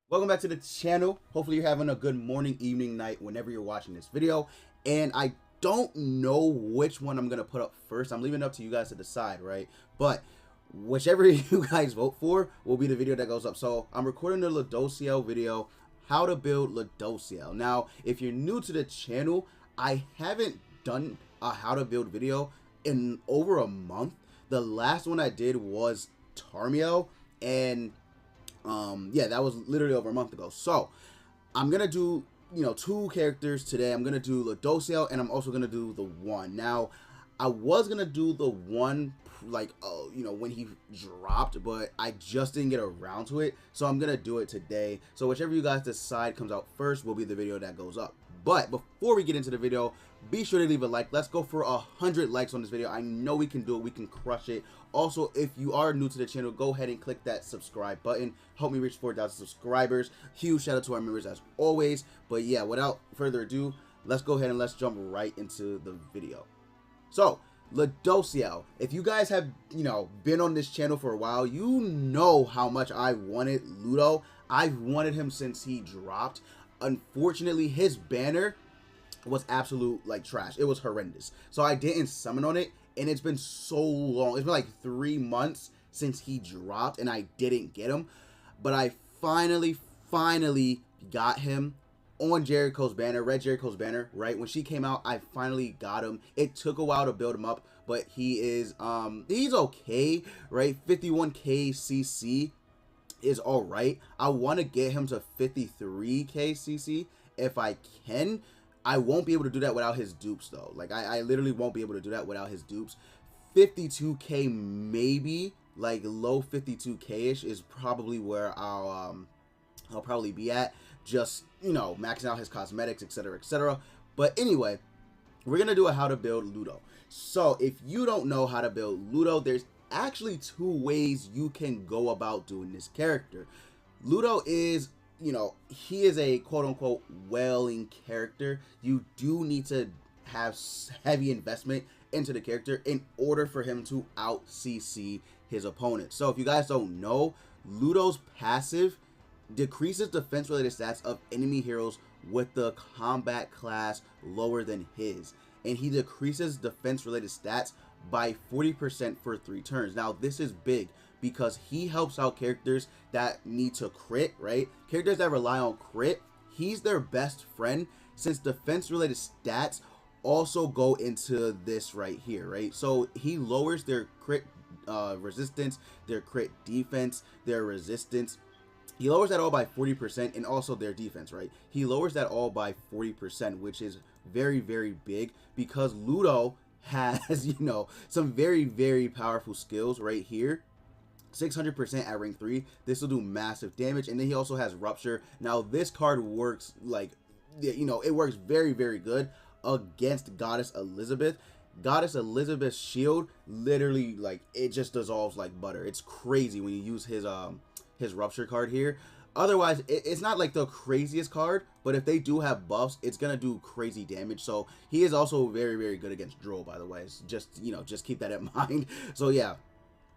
Welcome back to the channel. Hopefully you're having a good morning, evening, night, whenever you're watching this video. And I don't know which one I'm going to put up first. I'm leaving it up to you guys to decide, right? But whichever you guys vote for will be the video that goes up. So I'm recording the Ludociel video, how to build Ludociel. Now, if you're new to the channel, I haven't done a how to build video in over a month. The last one I did was Tarmiel, and yeah, that was literally over a month ago. So I'm gonna do, two characters today. I'm gonna do Ludociel, and I'm also gonna do the one. Now, I was gonna do the one like when he dropped, but I just didn't get around to it, so I'm gonna do it today. So whichever you guys decide comes out first will be the video that goes up. But before we get into the video, be sure to leave a like. Let's go for 100 likes on this video. I know we can do it. We can crush it. Also, if you are new to the channel, go ahead and click that subscribe button. Help me reach 4,000 subscribers. Huge shout out to our members as always. But yeah, without further ado, let's go ahead and let's jump right into the video. So, Ludociel, if you guys have, been on this channel for a while, you know how much I wanted Ludo. I've wanted him since he dropped. Unfortunately, his banner was absolute trash. It was horrendous. So I didn't summon on it, and it's been so long. It's been like 3 months since he dropped, and I didn't get him. But I finally got him on Jericho's banner, Red Jericho's banner, right? When she came out, I finally got him. It took a while to build him up, but he is, he's okay, right? 51k CC is all right. I want to get him to 53k CC if I can. I won't be able to do that without his dupes, though. Like, I literally won't be able to do that without his dupes. 52k maybe, like low 52k-ish is probably where I'll probably be at. Just, maxing out his cosmetics, etc., etc. But anyway, we're going to do a how to build Ludo. So if you don't know how to build Ludo, there's actually 2 ways you can go about doing this character. Ludo is, he is a quote-unquote wailing character. You do need to have heavy investment into the character in order for him to out-CC his opponent. So if you guys don't know, Ludo's passive decreases defense-related stats of enemy heroes with the combat class lower than his. And he decreases defense-related stats by 40% for 3 turns. Now, this is big because he helps out characters that need to crit, right? Characters that rely on crit, he's their best friend since defense-related stats also go into this right here, right? So he lowers their crit resistance, their crit defense, their resistance. He lowers that all by 40%, and also their defense, right? He lowers that all by 40%, which is very, very big because Ludo has, some very, very powerful skills right here. 600% at rank 3. This will do massive damage, and then he also has Rupture. Now, this card works it works very, very good against Goddess Elizabeth. Goddess Elizabeth's shield literally, it just dissolves like butter. It's crazy when you use his Rupture card here. Otherwise, it's not like the craziest card, but if they do have buffs, it's gonna do crazy damage. So he is also very, very good against Droll, by the way. It's just, just keep that in mind. So yeah,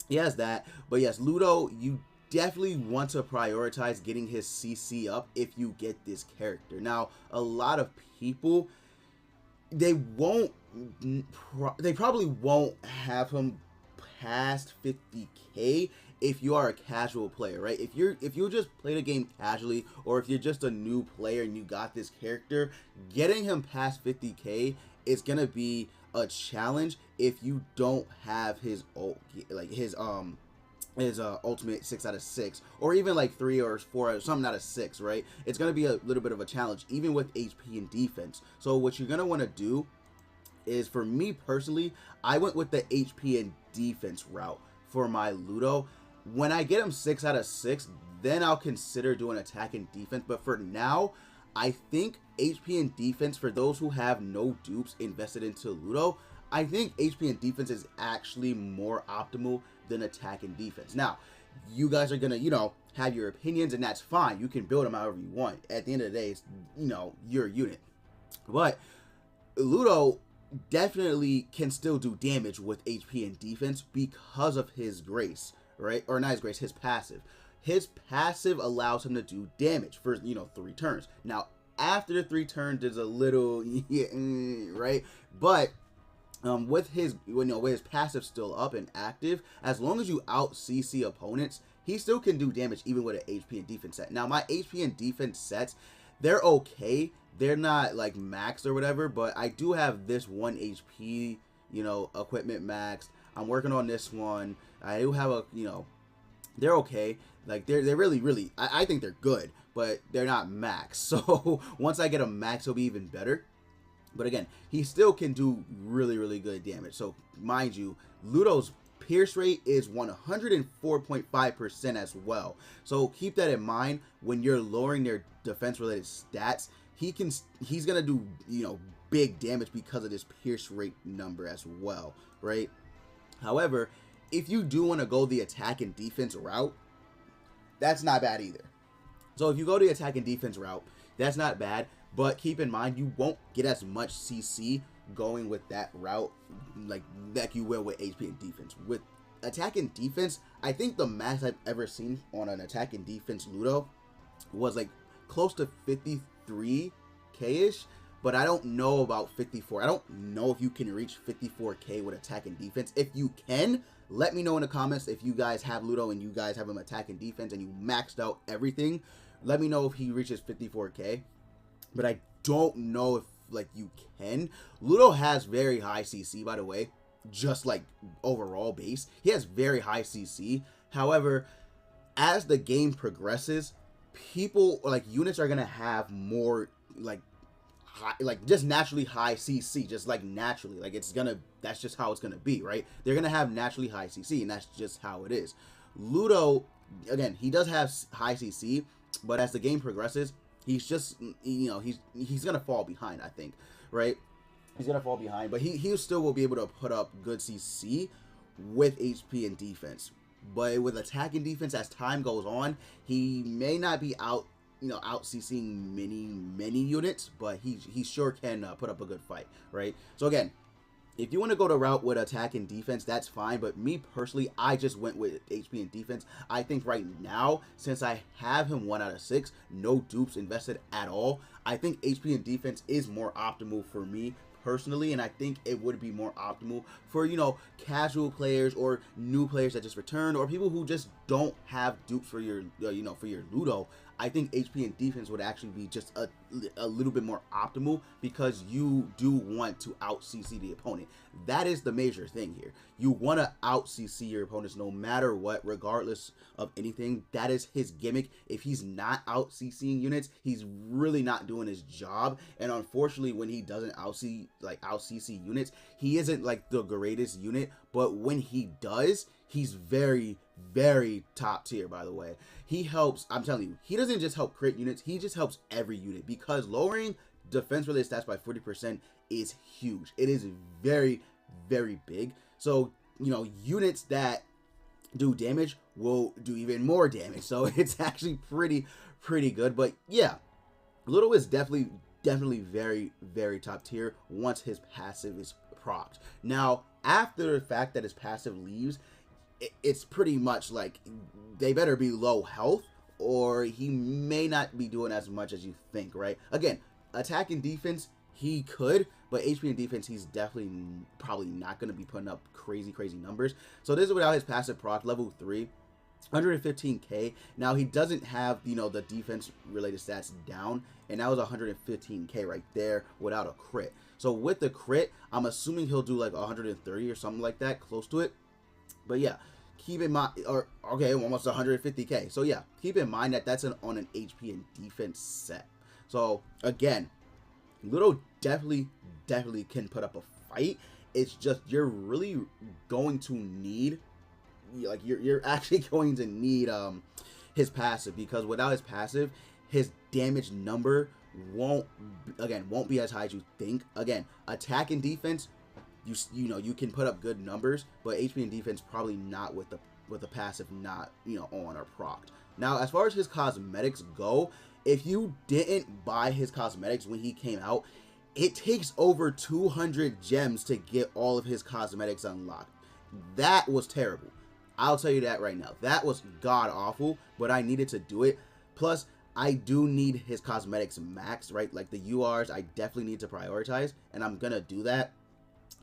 he has that. But yes, Ludo, you definitely want to prioritize getting his CC up if you get this character. Now, a lot of people, they probably won't have him past 50k if you are a casual player, right? If you just play the game casually, or if you're just a new player and you got this character, getting him past 50k is gonna be a challenge if you don't have his ultimate 6 out of 6, or even like 3 or 4 or something out of 6, right? It's gonna be a little bit of a challenge even with HP and defense. So what you're gonna want to do is, for me personally, I went with the HP and defense route for my Ludo. When I get him 6 out of 6, then I'll consider doing attack and defense. But for now, I think HP and defense, for those who have no dupes invested into Ludo, I think HP and defense is actually more optimal than attack and defense. Now, you guys are gonna, have your opinions, and that's fine. You can build them however you want. At the end of the day, it's, your unit. But Ludo definitely can still do damage with HP and defense because of his grace, right? Or not his grace, his passive. his passive allows him to do damage for, you know, 3 turns. Now, after the 3 turns, there's a little, right? But with his, you know, with his passive still up and active, as long as you out CC opponents, he still can do damage even with an HP and defense set. Now, my HP and defense sets, they're okay. They're not like maxed or whatever, but I do have this 1 HP, you know, equipment maxed. I'm working on this one. I do have a, you know, they're okay. Like they're really, I think they're good, but they're not max. So once I get a max, it'll be even better. But again, he still can do really good damage. So mind you, Ludo's pierce rate is 104.5% as well. So keep that in mind when you're lowering their defense related stats. He's gonna do, you know, big damage because of this pierce rate number as well, right? However, if you do want to go the attack and defense route, that's not bad either. So if you go the attack and defense route, that's not bad, but keep in mind you won't get as much CC going with that route like you will with HP and defense. With attack and defense, I think the max I've ever seen on an attack and defense Ludo was like close to 53k-ish, but I don't know about 54. I don't know if you can reach 54k with attack and defense. If you can, let me know in the comments if you guys have Ludo and you guys have him attack and defense and you maxed out everything. Let me know if he reaches 54k, but I don't know if like you can. Ludo has very high CC, by the way, just like overall base. He has very high CC. However, as the game progresses, people like units are gonna have more like high, like just naturally high CC, just like naturally, like that's just how it's gonna be, right? They're gonna have naturally high CC, and that's just how it is. Ludo, again, he does have high CC, but as the game progresses, he's just, you know, he's gonna fall behind, I think, right? He's gonna fall behind, but he still will be able to put up good CC with HP and defense. But with attack and defense, as time goes on, he may not be out CCing many units, but he sure can put up a good fight, right? So again, if you want to go the route with attack and defense, that's fine. But me personally, I just went with HP and defense. I think right now, since I have him 1 out of 6, no dupes invested at all, I think HP and defense is more optimal for me personally, and I think it would be more optimal for, you know, casual players or new players that just returned, or people who just don't have dupes for your you know, for your Ludo. I think HP and defense would actually be just a little bit more optimal, because you do want to out CC the opponent. That is the major thing here. You want to out CC your opponents no matter what, regardless of anything. That is his gimmick. If he's not out CCing units, he's really not doing his job. And unfortunately, when he doesn't out CC units, he isn't like the greatest unit. But when he does, he's very top tier, by the way. He helps, I'm telling you, he doesn't just help crit units, he just helps every unit, because lowering defense related stats by 40% is huge. It is very big. So, you know, units that do damage will do even more damage. So it's actually pretty good. But yeah, Ludo is definitely very top tier once his passive is procced. Now, after the fact that his passive leaves, it's pretty much like they better be low health, or he may not be doing as much as you think, right? Again, attack and defense, he could, but HP and defense, he's definitely probably not going to be putting up crazy numbers. So this is without his passive proc, level 3, 115k. Now, he doesn't have, you know, the defense related stats down, and that was 115k right there without a crit. So with the crit, I'm assuming he'll do like 130 or something like that, close to it. But yeah, keep in mind, okay, almost 150k. So yeah, keep in mind that that's on an HP and defense set. So again, Ludo definitely can put up a fight. It's just you're really going to need, like, you're actually going to need his passive, because without his passive, his damage number won't be as high as you think. Again, attack and defense, you know, you can put up good numbers, but HP and defense probably not with the passive not, you know, on or procced. Now, as far as his cosmetics go, if you didn't buy his cosmetics when he came out, it takes over 200 gems to get all of his cosmetics unlocked. That was terrible. I'll tell you that right now. That was god awful, but I needed to do it. Plus, I do need his cosmetics maxed, right? Like the URs, I definitely need to prioritize, and I'm gonna do that.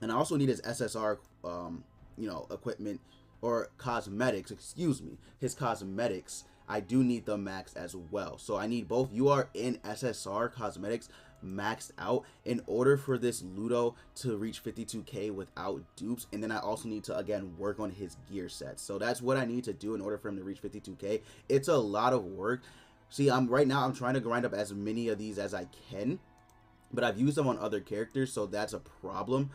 And I also need his SSR, you know, equipment or cosmetics. Excuse me, his cosmetics. I do need them maxed as well. So I need both UR and SSR cosmetics maxed out in order for this Ludo to reach 52k without dupes. And then I also need to again work on his gear sets. So that's what I need to do in order for him to reach 52k. It's a lot of work. See, right now I'm trying to grind up as many of these as I can, but I've used them on other characters, so that's a problem.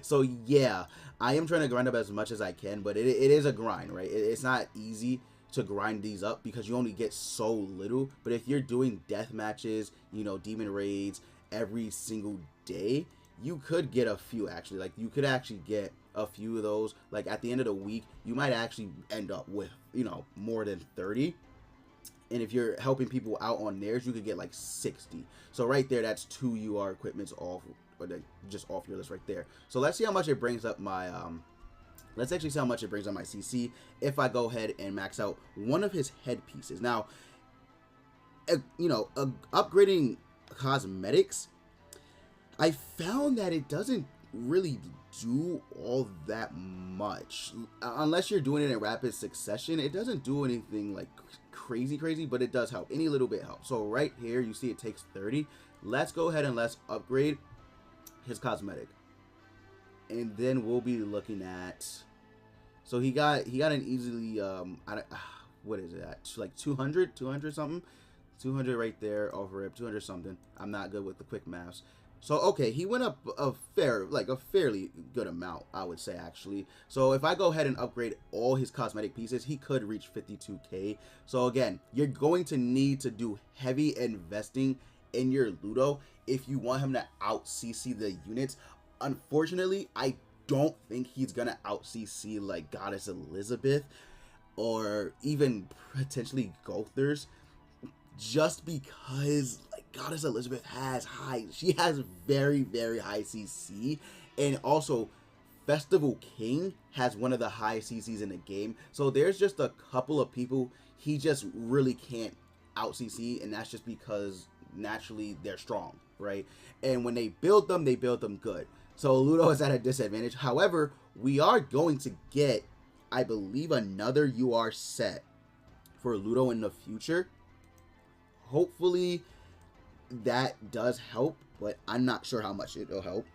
So yeah, I am trying to grind up as much as I can, but it is a grind, right? It's not easy to grind these up because you only get so little. But if you're doing death matches, you know, demon raids every single day, you could get a few actually. Like you could actually get a few of those. Like at the end of the week, you might actually end up with, you know, more than 30. And if you're helping people out on theirs, you could get like 60. So right there, that's 2 UR equipments off, or just off your list right there. So let's see how much it brings up my let's actually see how much it brings on my CC if I go ahead and max out one of his headpieces. Now, you know, upgrading cosmetics, I found that it doesn't really do all that much unless you're doing it in rapid succession. It doesn't do anything like crazy, but it does help. Any little bit helps. So right here, you see it takes 30. Let's go ahead and let's upgrade his cosmetic. And then we'll be looking at, so he got an easily what is it at, like 200 something, 200 right there over it, 200 something. I'm not good with the quick maths. So okay, he went up a fairly good amount, I would say actually. So if I go ahead and upgrade all his cosmetic pieces, he could reach 52k. So again, you're going to need to do heavy investing in your Ludo if you want him to out CC the units. Unfortunately, I don't think he's gonna out CC like Goddess Elizabeth or even potentially Gothers, just because like Goddess Elizabeth has very high CC, and also Festival King has one of the highest CCs in the game. So there's just a couple of people he just really can't out CC, and that's just because naturally they're strong, right? And when they build them good. So Ludo is at a disadvantage. However, we are going to get, I believe, another UR set for Ludo in the future. Hopefully that does help, but I'm not sure how much it'll help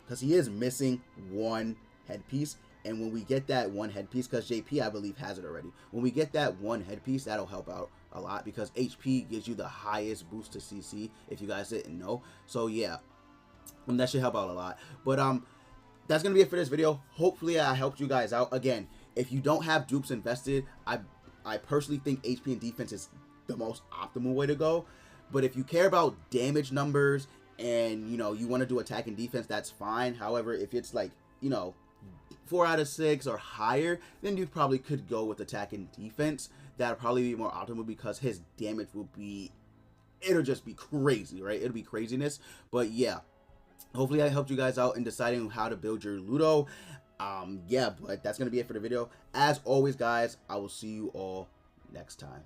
because he is missing one headpiece. And when we get that one headpiece, because JP I believe has it already, when we get that one headpiece, that'll help out a lot because HP gives you the highest boost to CC, if you guys didn't know. So yeah, that should help out a lot. But that's gonna be it for this video. Hopefully I helped you guys out. Again, if you don't have dupes invested, I personally think HP and defense is the most optimal way to go. But if you care about damage numbers and, you know, you want to do attack and defense, that's fine. However, if it's like, you know, 4 out of 6 or higher, then you probably could go with attack and defense. That'll probably be more optimal because his damage will be, it'll just be crazy, right? It'll be craziness. But yeah, hopefully I helped you guys out in deciding how to build your Ludo. Yeah, but that's gonna be it for the video. As always, guys, I will see you all next time.